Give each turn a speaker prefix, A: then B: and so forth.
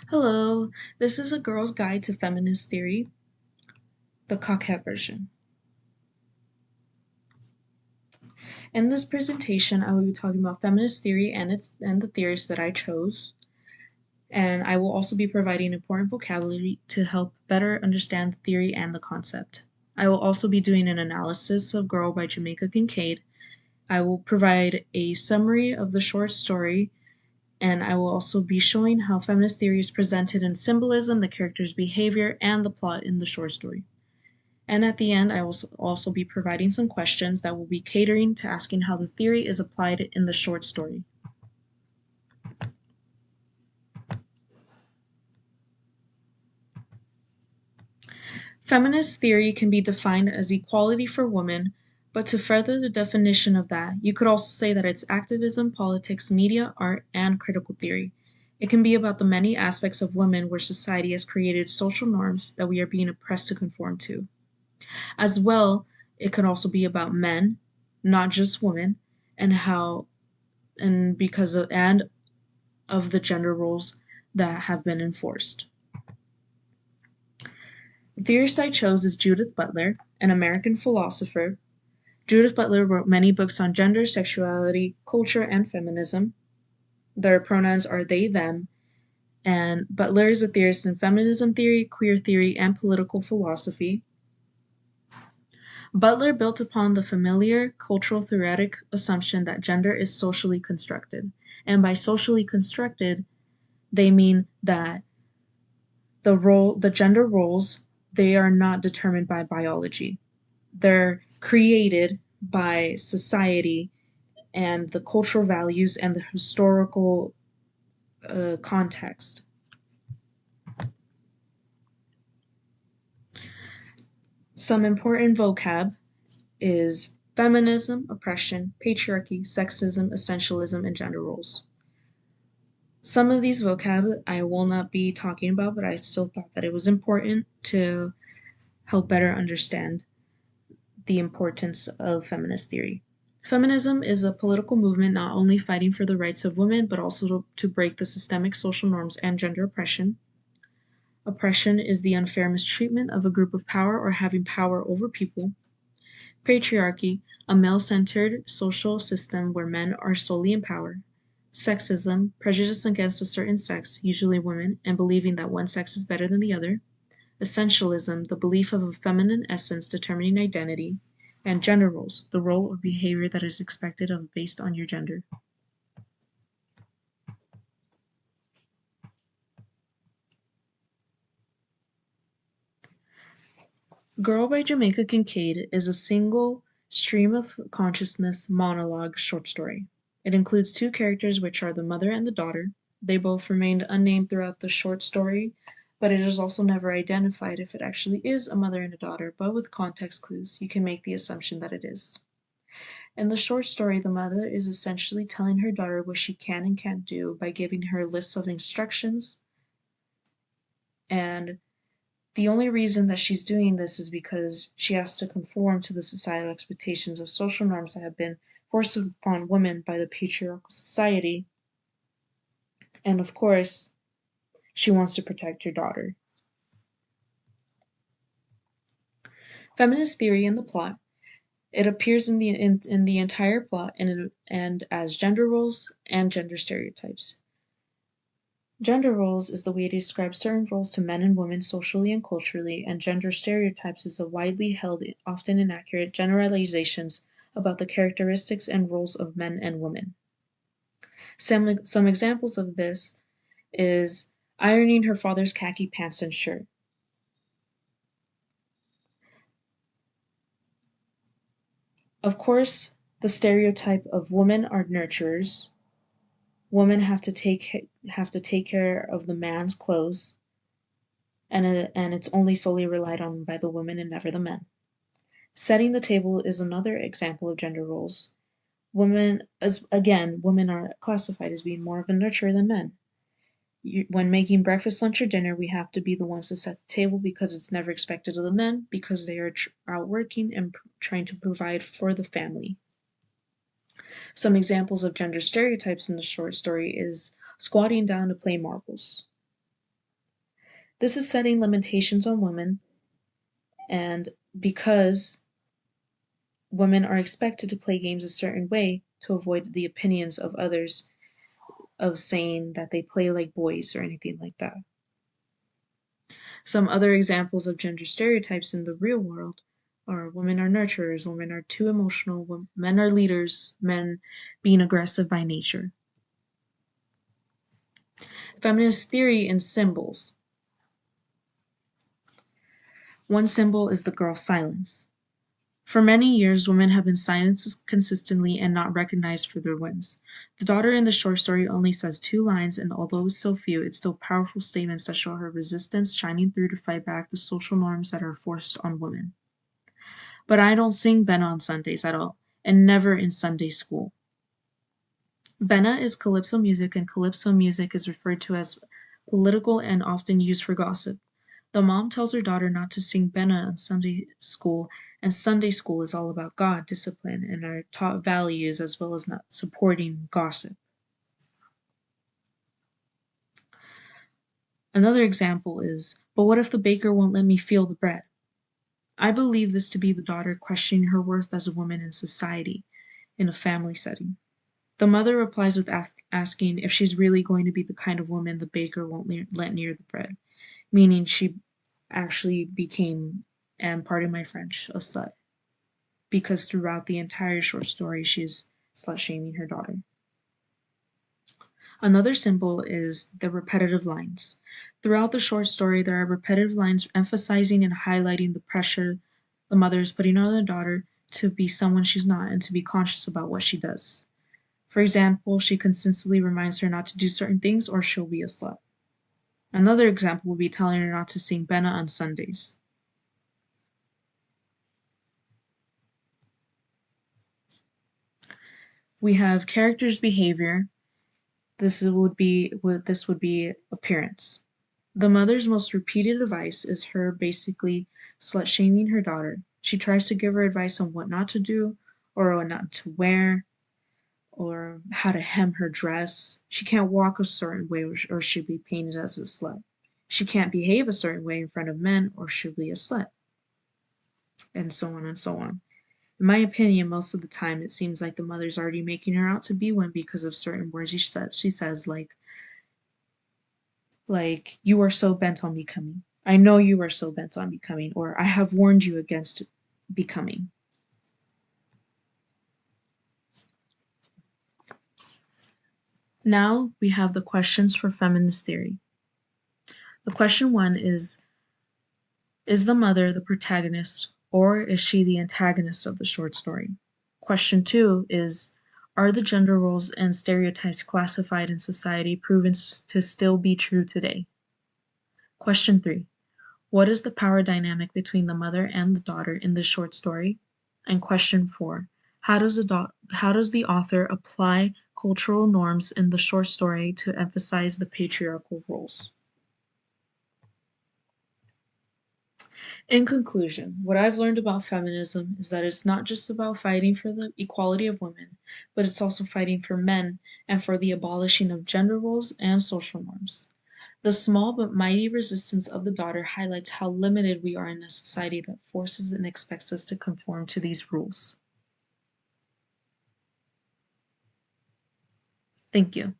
A: Hello, this is A Girl's Guide to Feminist Theory, the Coquette version. In this presentation, I will be talking about feminist theory and the theories that I chose, and I will also be providing important vocabulary to help better understand the theory and the concept. I will also be doing an analysis of Girl by Jamaica Kincaid. I will provide a summary of the short story, and I will also be showing how feminist theory is presented in symbolism, the character's behavior, and the plot in the short story. And at the end, I will also be providing some questions that will be catering to asking how the theory is applied in the short story. Feminist theory can be defined as equality for women, but to further the definition of that, you could also say that it's activism, politics, media, art, and critical theory. It can be about the many aspects of women where society has created social norms that we are being oppressed to conform to. As well, it could also be about men, not just women, and how and because of the gender roles that have been enforced. The theorist I chose is Judith Butler, an American philosopher. Judith Butler wrote many books on gender, sexuality, culture, and feminism. Their pronouns are they, them, and Butler is a theorist in feminism theory, queer theory, and political philosophy. Butler built upon the familiar cultural theoretic assumption that gender is socially constructed. And by socially constructed, they mean that the gender roles, they are not determined by biology. They're created by society and the cultural values and the historical context. Some important vocab is feminism, oppression, patriarchy, sexism, essentialism, and gender roles. Some of these vocab I will not be talking about, but I still thought that it was important to help better understand the importance of feminist theory. Feminism is a political movement not only fighting for the rights of women, but also to break the systemic social norms and gender oppression. Oppression is the unfair mistreatment of a group of power or having power over people. Patriarchy, a male-centered social system where men are solely in power. Sexism, prejudice against a certain sex, usually women, and believing that one sex is better than the other. Essentialism, the belief of a feminine essence determining identity. And gender roles, the role or behavior that is expected of based on your gender. Girl by Jamaica Kincaid is a single stream of consciousness monologue short story. It includes two characters, which are the mother and the daughter. They both remained unnamed throughout the short story, but it is also never identified if it actually is a mother and a daughter, but with context clues, you can make the assumption that it is. In the short story, the mother is essentially telling her daughter what she can and can't do by giving her lists of instructions, and the only reason that she's doing this is because she has to conform to the societal expectations of social norms that have been forced upon women by the patriarchal society. And of course, she wants to protect her daughter. Feminist theory in the plot. It appears in the entire plot and as gender roles and gender stereotypes. Gender roles is the way to describe certain roles to men and women socially and culturally, and gender stereotypes is a widely held, often inaccurate generalizations about the characteristics and roles of men and women. Some examples of this is ironing her father's khaki pants and shirt. Of course, the stereotype of women are nurturers. Women have to take care of the man's clothes, and it's only solely relied on by the women and never the men. Setting the table is another example of gender roles. Women are classified as being more of a nurturer than men. When making breakfast, lunch, or dinner, we have to be the ones to set the table because it's never expected of the men because they are out working and trying to provide for the family. Some examples of gender stereotypes in the short story is squatting down to play marbles. This is setting limitations on women, and because women are expected to play games a certain way to avoid the opinions of others of saying that they play like boys or anything like that. Some other examples of gender stereotypes in the real world are women are nurturers, women are too emotional, men are leaders, men being aggressive by nature. Feminist theory and symbols. One symbol is the girl silence. For many years, women have been silenced consistently and not recognized for their wins. The daughter in the short story only says 2 lines, and although so few, it's still powerful statements that show her resistance shining through to fight back the social norms that are forced on women. But I don't sing Benna on Sundays at all, and never in Sunday school. Benna is calypso music, and calypso music is referred to as political and often used for gossip. The mom tells her daughter not to sing Benna on Sunday school, and Sunday school is all about God, discipline, and are taught values as well as not supporting gossip. Another example is, but what if the baker won't let me feel the bread? I believe this to be the daughter questioning her worth as a woman in society, in a family setting. The mother replies with asking if she's really going to be the kind of woman the baker won't let near the bread, meaning she actually became, and pardon my French, a slut. Because throughout the entire short story, she's slut shaming her daughter. Another symbol is the repetitive lines. Throughout the short story, there are repetitive lines emphasizing and highlighting the pressure the mother is putting on the daughter to be someone she's not and to be conscious about what she does. For example, she consistently reminds her not to do certain things or she'll be a slut. Another example would be telling her not to sing Benna on Sundays. We have character's behavior. This would be appearance. The mother's most repeated advice is her basically slut shaming her daughter. She tries to give her advice on what not to do or what not to wear or how to hem her dress. She can't walk a certain way or she'll be painted as a slut. She can't behave a certain way in front of men or she'll be a slut. And so on and so on. In my opinion, most of the time it seems like the mother's already making her out to be one because of certain words she says like you are so bent on becoming. I know you are so bent on becoming, or I have warned you against becoming. Now we have the questions for feminist theory. The question 1 is the mother the protagonist or is she the antagonist of the short story? Question 2 is, are the gender roles and stereotypes classified in society proven to still be true today? Question 3, what is the power dynamic between the mother and the daughter in this short story? And question 4, how does the author apply cultural norms in the short story to emphasize the patriarchal roles? In conclusion, what I've learned about feminism is that it's not just about fighting for the equality of women, but it's also fighting for men and for the abolishing of gender roles and social norms. The small but mighty resistance of the daughter highlights how limited we are in a society that forces and expects us to conform to these rules. Thank you.